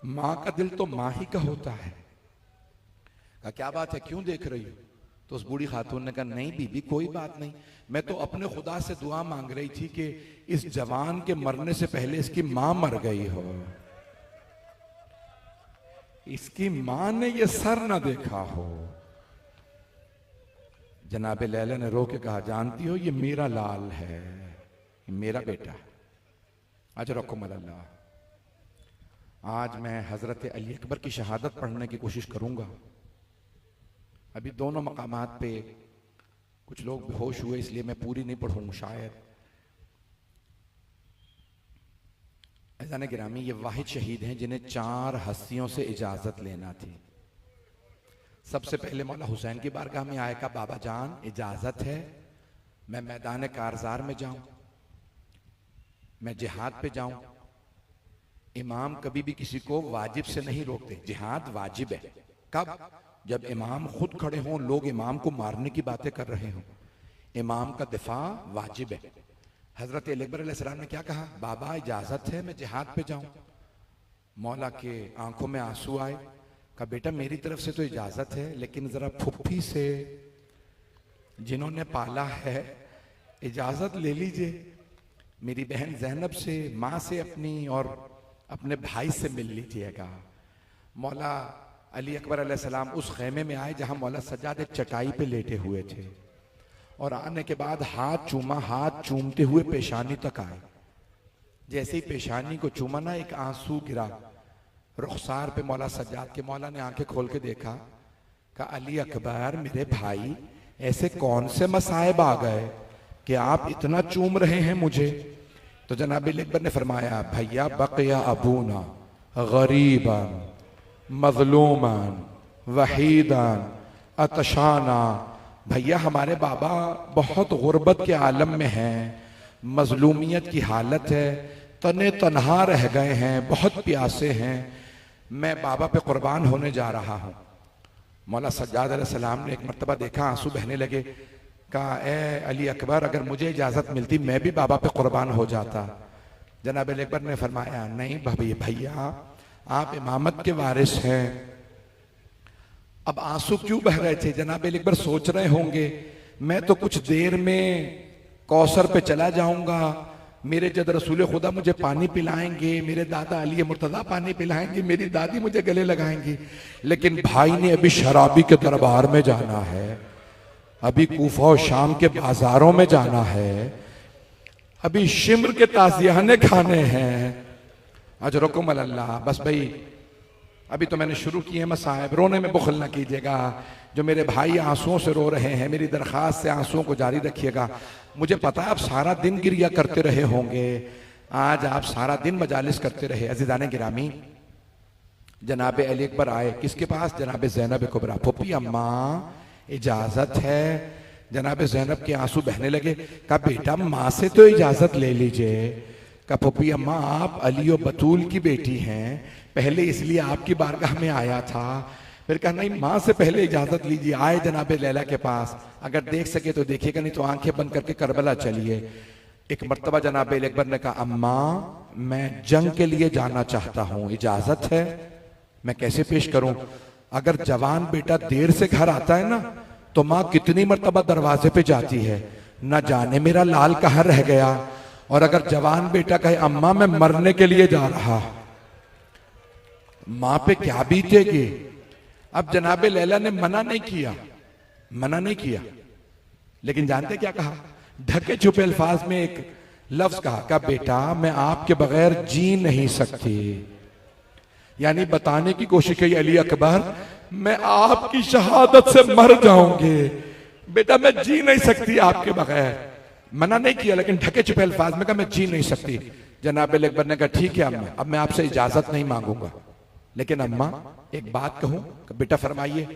मां का दिल तो मां ही का होता है। कहा क्या बात है, क्यों देख रही हो? तो उस बूढ़ी खातून ने कहा नहीं बीबी कोई बात नहीं, मैं तो अपने खुदा से दुआ मांग रही थी कि इस जवान के मरने से पहले इसकी मां मर गई हो, इसकी मां ने ये सर ना देखा हो। जनाब लैला ने रो के कहा जानती हो ये मेरा लाल है, मेरा बेटा है। अजरकुमुल्लाह। आज मैं हजरत अली अकबर की शहादत पढ़ने की कोशिश करूंगा। अभी दोनों मकामात पे कुछ लोग बेहोश हुए इसलिए मैं पूरी नहीं पढ़ूंगा शायद। अज़ान गिरामी ये वाहिद शहीद हैं जिन्हें 4 हस्तियों से इजाजत लेना थी। सबसे पहले मौला हुसैन की बारगाह में आए, का बाबा जान इजाजत है मैं मैदान कारजार में जाऊं, मैं जिहाद पे जाऊं। इमाम कभी भी किसी को वाजिब से नहीं रोकते, जिहाद वाजिब है। कब? जब इमाम खुद खड़े हों, लोग इमाम को मारने की बातें कर रहे हों, इमाम का दिफा वाजिब है। हजरत अली अकबर अलैहिस्सलाम ने क्या कहा, बाबा इजाजत है मैं जिहाद पे जाऊं। मौला के आंखों में आंसू आए, कहा बेटा मेरी तरफ से तो इजाजत है लेकिन जरा फुफ्फी से जिन्होंने पाला है इजाजत ले लीजिए, मेरी बहन ज़ैनब से, माँ से अपनी और अपने भाई से मिल लीजिएगा। मौला अली अकबर अलैहिस्सलाम उस खेमे में आए जहां मौला सज्जाद एक चटाई पे लेटे हुए थे और आने के बाद हाथ चूमा, हाथ चूमते हुए पेशानी तक आए। जैसे ही पेशानी को चूमा ना एक आंसू गिरा रुखसार पे मौला सज्जाद के। मौला ने आंखें खोल के देखा, कहा अली अकबर मेरे भाई ऐसे कौन से मसाइब आ गए कि आप इतना चूम रहे हैं मुझे? तो जनाब अली अकबर ने फरमाया भैया बक़िया अबूना गरीबन मज़लूमन वहीदन अतशाना, भैया हमारे बाबा बहुत गुर्बत के आलम में हैं, मजलूमियत की हालत है, तने तनहा रह गए हैं, बहुत प्यासे हैं, मैं बाबा पे कुर्बान होने जा रहा हूँ। मौला सज्जाद अलैहिस्सलाम ने एक मर्तबा देखा आंसू बहने लगे, कहा ए अली अकबर अगर मुझे इजाजत मिलती मैं भी बाबा पे कुर्बान हो जाता। जनाब अली अकबर ने फरमाया नहीं भाभी भैया आप इमामत के वारिस हैं। अब आंसू क्यों बह रहे थे? जनाब अली अकबर सोच रहे होंगे मैं तो कुछ देर में कौसर पे चला जाऊंगा, मेरे जद रसूल खुदा मुझे पानी पिलाएंगे, मेरे दादा अली मुर्तजा पानी पिलाएंगे, मेरी दादी मुझे गले लगाएंगी, लेकिन भाई ने अभी शराबी के दरबार में जाना है, अभी कूफा और शाम के बाजारों में जाना है, अभी शिम्र के ताजियाने खाने हैं। अजरकुमुल्लाह। बस भाई अभी तो मैंने शुरू किए मसाइब, रोने में बुखल ना कीजिएगा। जो मेरे भाई आंसुओं से रो रहे हैं मेरी दरख्वास्त से आंसुओं को जारी रखिएगा। मुझे पता है आप सारा दिन गिरिया करते रहे होंगे, आज आप सारा दिन मजालिस करते रहे। अज़ीज़ान गिरामी जनाब अली अकबर आए किसके पास? जनाब ज़ैनब कुबरा। फुप्पी अम्मा इजाजत है। जनाब ज़ैनब के आंसू बहने लगे, कहा बेटा माँ से तो इजाजत ले लीजिए। कहा फुप्पी अम्मा आप अली और बतूल की बेटी हैं, पहले इसलिए आपकी बारगाह में आया था। फिर कहा नहीं माँ से पहले इजाजत लीजिए। आए जनाब लैला के पास, अगर देख सके तो देखिएगा नहीं तो आंखें बंद करके करबला चलिए। एक मर्तबा जनाब अली अकबर ने कहा अम्मा मैं जंग के लिए जाना चाहता हूँ, इजाजत है? मैं कैसे पेश करूं? अगर जवान बेटा देर से घर आता है ना तो माँ कितनी मर्तबा दरवाजे पे जाती है, न जाने मेरा लाल कहाँ रह गया। और अगर जवान बेटा कहे अम्मा मैं मरने के लिए जा रहा, माँ पे क्या बीतेगी? अब जनाबे लैला ने मना नहीं किया, लेकिन जानते क्या कहा? ढके छुपे अल्फाज में एक लफ्ज कहा बेटा मैं आपके बगैर जी नहीं सकती, यानी बताने की कोशिश की अली अकबर मैं आपकी शहादत से मर जाऊंगी, बेटा मैं जी नहीं सकती आपके बगैर। मना नहीं किया लेकिन ढके छुपे अल्फाज में कहा मैं जी नहीं सकती। जनाब अली अकबर ने कहा ठीक है अम्मा, अब मैं आपसे इजाजत नहीं मांगूंगा, लेकिन अम्मा एक बात कहूं। बेटा फरमाइए।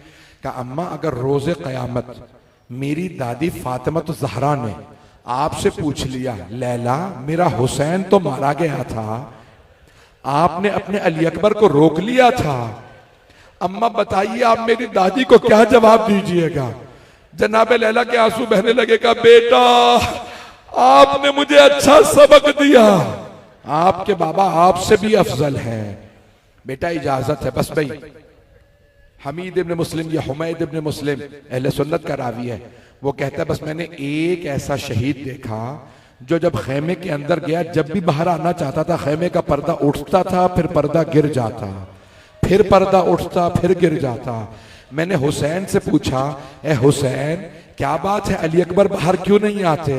कहा अम्मा अगर रोजे कयामत मेरी दादी फातिमा ज़हरा ने आपसे पूछ लिया लैला मेरा हुसैन तो मारा गया था, आपने अपने अली अकबर को रोक लिया था, अम्मा बताइए आप मेरी दादी को क्या जवाब दीजिएगा। जनाब लैला के आंसू बहने लगे। कहा बेटा आपने मुझे अच्छा सबक दिया, आपके बाबा आपसे भी अफजल है, बेटा इजाजत है। बस भाई हमीद इब्न मुस्लिम या हुमैद इब्न मुस्लिम अहले सुन्नत का रावी है, वो कहता है बस मैंने एक ऐसा शहीद देखा जो जब खेमे के अंदर गया जब भी बाहर आना चाहता था खेमे का पर्दा उठता था फिर पर्दा गिर जाता, फिर पर्दा उठता फिर गिर जाता। मैंने हुसैन से पूछा ए हुसैन क्या बात है अली अकबर बाहर क्यों नहीं आते?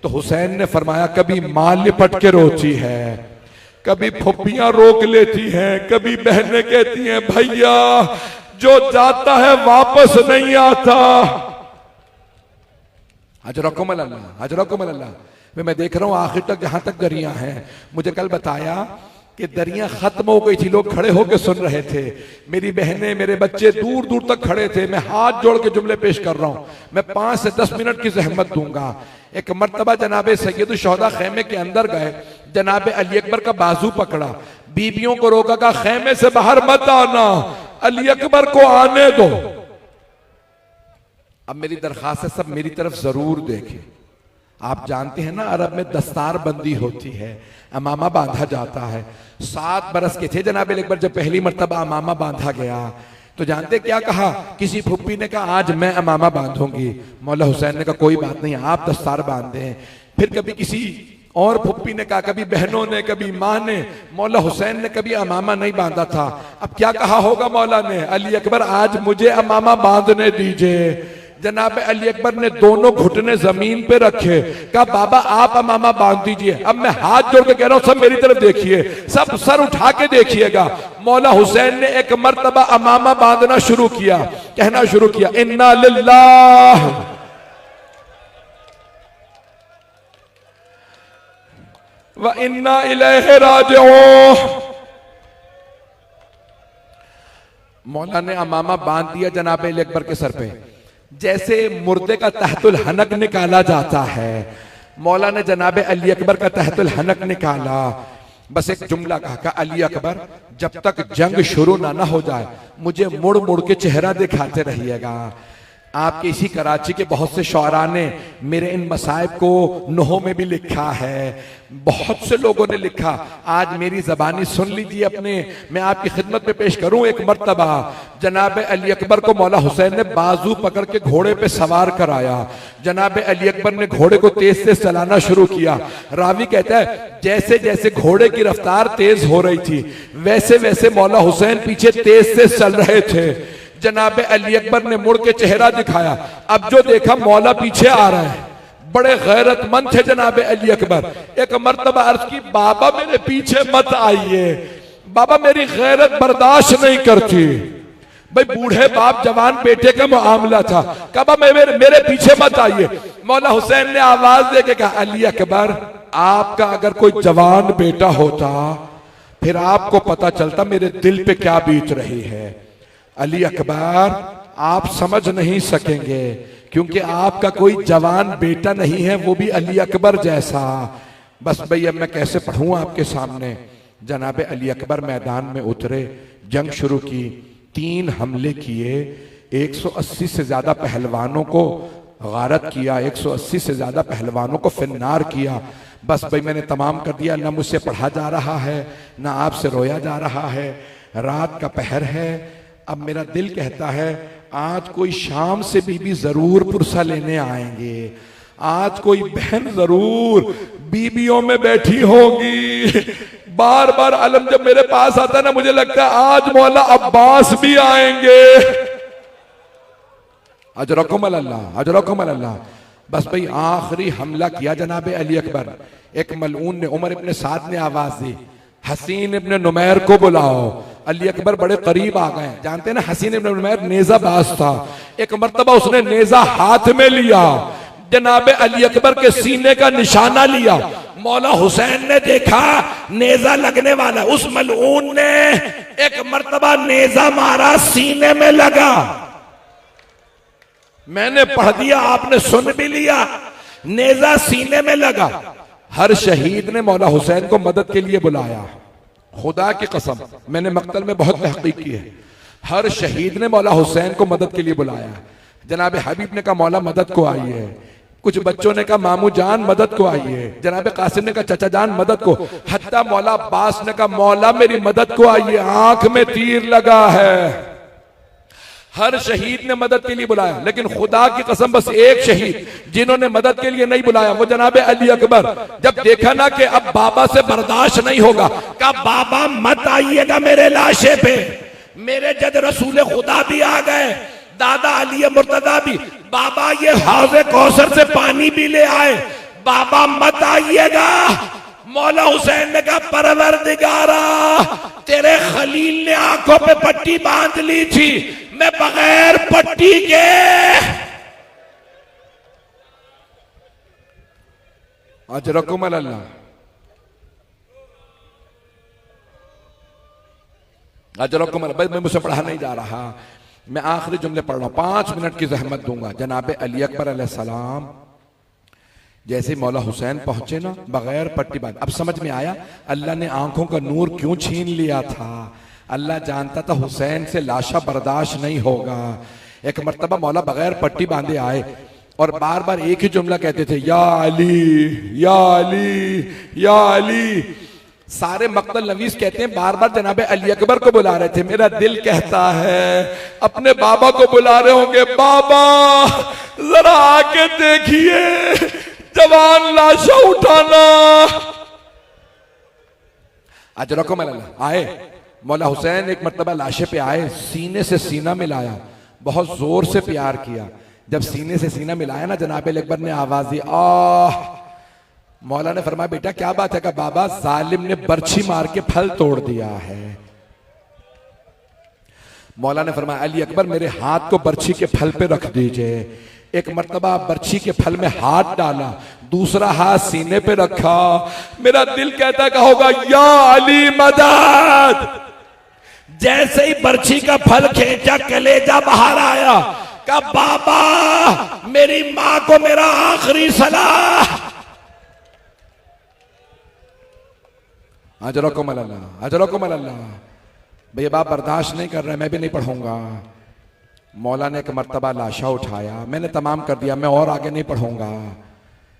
तो हुसैन ने फरमाया कभी मां लिपट के रोती है, कभी फुप्पियां रोक लेती हैं, कभी बहनें कहती हैं भैया जो जाता है वापस नहीं आता। अजरकुम अल्लाह अजरकुम अल्लाह। मैं देख रहा हूं आखिर तक जहां तक दरिया हैं, मुझे कल बताया कि दरिया खत्म हो गई थी, लोग खड़े होकर सुन रहे थे, मेरी बहनें मेरे बच्चे दूर दूर तक खड़े थे। मैं हाथ जोड़ के जुमले पेश कर रहा हूं, मैं 5 से 10 मिनट की जहमत दूंगा। एक मर्तबा जनाबे सैयद शोहदा खेमे के अंदर गए, जनाबे अली अकबर का बाजू पकड़ा, बीबियों को रोका, कहा खेमे से बाहर मत आना, अली अकबर को आने दो। अब मेरी दरखास्त है सब मेरी तरफ जरूर देखें। आप जानते हैं ना अरब में दस्तार बंदी होती है, अमामा बांधा जाता है। 7 बरस के थे जनाब अकबर जब पहली मर्तबा अमामा बांधा गया, तो जानते क्या कहा? किसी फुप्पी ने कहा आज मैं अमामा बांधूंगी, मौला हुसैन ने कहा कोई बात नहीं आप दस्तार बांध दें। फिर कभी किसी और फुप्पी ने कहा, कभी बहनों ने, कभी माँ ने, मौला हुसैन ने कभी अमामा नहीं बांधा था। अब क्या कहा होगा मौला ने? अली अकबर आज मुझे अमामा बांधने दीजिए। जनाब अली अकबर ने दोनों घुटने जमीन पे रखे, कहा बाबा आप अमामा बांध दीजिए। अब मैं हाथ जोड़ के कह रहा हूं सब मेरी तरफ देखिए, सब सर उठा के देखिएगा। मौला हुसैन ने एक मर्तबा अमामा बांधना शुरू किया, कहना शुरू किया इन्ना लिल्लाह व इन्ना इलैहि राजिऊन। मौला ने अमामा बांध दिया जनाब अली अकबर के सर पे, जैसे मुर्दे का तहतुल हनक निकाला जाता है, मौला ने जनाबे अली अकबर का तहतुल हनक निकाला। बस एक जुमला कहा अली अकबर जब तक जंग शुरू ना हो जाए मुझे मुड़ मुड़ के चेहरा दिखाते रहिएगा। आपके इसी कराची के बहुत से शौरा ने मेरे इन मसाइब को नोहों में भी लिखा है, बहुत से लोगों ने लिखा। आज मेरी जबानी सुन लीजिए, अपने मैं आपकी खिदमत में पेश करूं। एक मर्तबा जनाब अली अकबर को मौला हुसैन ने बाजू पकड़ के घोड़े पे सवार कराया। जनाब अली अकबर ने घोड़े को तेज तेज चलाना शुरू किया। रावी कहता है जैसे जैसे घोड़े की रफ्तार तेज हो रही थी वैसे वैसे मौला हुसैन पीछे तेज तेज चल रहे थे। जनाब अली अकबर ने मुड़ के चेहरा दिखाया, अब जो देखा मौला पीछे आ रहा है। बड़े गैरतमंद थे जनाब अली अकबर। एक मर्तबा अर्ज की बाबा मेरे पीछे मत आइए, बाबा मेरी गैरत बर्दाश्त नहीं करती। भाई बूढ़े बाप जवान बेटे का मामला था, कहा मेरे पीछे मत आइए। मौला हुसैन ने आवाज दे के कहा अली अकबर आपका अगर कोई जवान बेटा होता फिर आपको पता चलता मेरे दिल पे क्या बीत रही है। अली अकबर आप समझ नहीं सकेंगे क्योंकि आपका कोई जवान बेटा नहीं है, वो भी अली अकबर जैसा। बस भाई अब मैं कैसे पढ़ूं आपके सामने। जनाब अली अकबर मैदान में उतरे, जंग शुरू की, 3 हमले किए, 180 से ज्यादा पहलवानों को गारत किया, 180 से ज्यादा पहलवानों को फिन्नार किया। बस भाई मैंने तमाम कर दिया, ना मुझसे पढ़ा जा रहा है ना आपसे रोया जा रहा है। रात का पहर है, अब मेरा दिल कहता है आज कोई शाम से बीबी जरूर पुरसा लेने आएंगे, आज कोई बहन जरूर बीबियों में बैठी होगी। बार बार अलम जब मेरे पास आता है ना मुझे लगता है आज मौला अब्बास भी आएंगे। अजरकुम अल्लाह अजरकुम अल्लाह। बस भाई आखिरी हमला किया जनाब अली अकबर। एक मलऊन ने, उमर इब्ने साद ने आवाज दी, हसीन इब्ने नुमैर को बुलाओ। अली अकबर बड़े करीब आ गए। जानते हैं ना, हसीन इब्ने नुमैर नेजाबाज था। एक मर्तबा उसने नेजा हाथ में लिया, जनाब अली अकबर के सीने का निशाना लिया। मौला हुसैन ने देखा नेजा लगने वाला, उस मलऊन ने एक मर्तबा नेजा मारा, सीने में लगा। मैंने पढ़ दिया, आपने सुन भी लिया, नेजा सीने में लगा। हर शहीद ने मौला हुसैन को मदद के लिए बुलाया। खुदा की कसम, मैंने मक्तल में बहुत तहकीक की है, हर शहीद ने मौला हुसैन को मदद के लिए बुलाया। जनाब हबीब ने कहा मौला मदद को आइए, कुछ बच्चों ने कहा मामू जान मदद को आइए, जनाब कासिम ने कहा चाचा जान मदद को, हत्ता मौला अब्बास ने कहा मौला मेरी मदद को आइए, आंख में तीर लगा है। हर शहीद ने मदद के लिए बुलाया, लेकिन खुदा की कसम बस एक शहीद जिन्होंने मदद के लिए नहीं बुलाया, वो जनाब अली अकबर। जब देखा ना कि अब बाबा से बर्दाश्त नहीं होगा, कहा बाबा मत आइएगा मेरे लाशे पे, मेरे जद रसूल खुदा भी आ गए, दादा अली मुर्तदा भी, बाबा ये हौज़े कौसर से पानी भी ले आए, बाबा मत आइएगा। मौला हुसैन ने कहा परवरदिगारा, तेरे खलील ने आंखों पे पट्टी बांध ली थी, मैं बगैर पट्टी के अजरकुम अल्लाह, अजरकुम अल्लाह। मैं मुझसे पढ़ा नहीं जा रहा, मैं आखिरी जुमले पढ़ रहा हूं, 5 मिनट की जहमत दूंगा। जनाब अली अकबर अलैहिस्सलाम जैसे मौला हुसैन पहुंचे ना, बगैर पट्टी बांध, अब समझ में आया अल्लाह ने आंखों का नूर क्यों छीन लिया था। अल्लाह जानता था हुसैन से लाशा बर्दाश्त नहीं होगा। एक मर्तबा मौला बगैर पट्टी बांधे आए और बार बार एक ही जुमला कहते थे, या अली या अली या अली। सारे मक्तल नवीस कहते हैं बार बार जनाब अली अकबर को बुला रहे थे। मेरा दिल कहता है अपने बाबा को बुला रहे होंगे, बाबा जरा आके देखिए, जवान लाशा उठाना। अजरकुम अल्लाह। आए मौला हुसैन एक मर्तबा लाशे पे आए, सीने से सीना मिलाया, बहुत जोर से प्यार किया। जब सीने से सीना मिलाया ना, जनाब अली अकबर ने आवाज दी आह। मौला ने फरमाया बेटा क्या बात है? का बाबा जालिम ने बर्छी मार के फल तोड़ दिया है। मौला ने फरमाया अली अकबर मेरे हाथ को बर्छी के फल पे रख दीजिए। एक मर्तबा बर्छी के फल में हाथ डाला, दूसरा हाथ सीने पे रखा। मेरा दिल कहता का होगा या अली मदद। जैसे ही बर्छी का फल खींचा, कलेजा बाहर आया, का बाबा मेरी मां को मेरा आखिरी सलाह। अजरकुम अल्लाह, अजरकुम अल्लाह। भैया बाप बर्दाश्त नहीं कर रहे, मैं भी नहीं पढ़ूंगा। मौला ने एक मर्तबा लाशा उठाया, मैंने तमाम कर दिया, मैं और आगे नहीं पढ़ूंगा।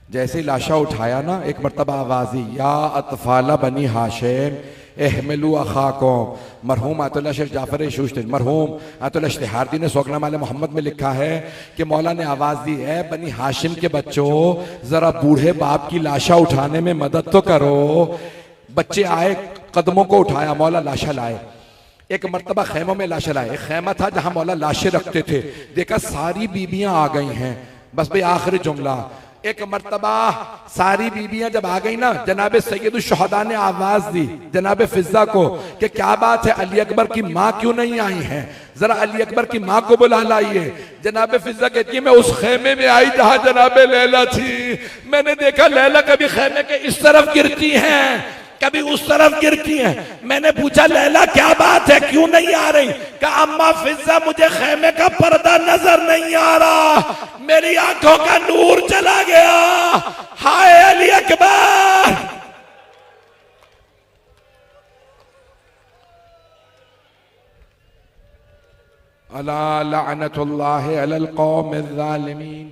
जैसे ही लाशा उठाया ना, एक मर्तबा आवाजी या अतफाला बनी हाशिम एहमिलू अखाकुम। मरहूम आतुल्लाह शेख जाफर शुश्ती, मरहूम आतुल्लाह इश्तिहारदी ने सोगनामा मोहम्मद में लिखा है कि मौला ने आवाज दी, है बनी हाशिम के बच्चों जरा बूढ़े बाप की लाशा उठाने में मदद तो करो। बच्चे आए, कदमों को उठाया, मौला लाशा लाए। एक मर्तबा खेमों में लाशा लाए। एक खेमा था जहां मौला लाशें रखते थे, देखा सारी बीबियां आ गई हैं। बस भाई आखिरी जुमला, एक मर्तबा सारी बीबियां जब आ गई ना, जनाब सैयदुल शुहदा ने आवाज दी जनाब फिजा को कि क्या बात है, अली अकबर की माँ क्यों नहीं आई है, जरा अली अकबर की माँ को बुला लाइए। जनाब फिजा कहती है मैं उस खेमे में आई जहां जनाब लैला थी। मैंने देखा लैला कभी खेमे के इस तरफ गिरती हैं, कभी उस तरफ गिरती हैं। मैंने पूछा लैला क्या बात है, क्यों नहीं आ रही? कहा अम्मा फिजा मुझे खेमे का पर्दा नजर नहीं आ रहा, मेरी आंखों का नूर चला गया। हाय अली अकबर। अला लअनतुल्लाहि अलल कौमिज़ ज़ालिमीन।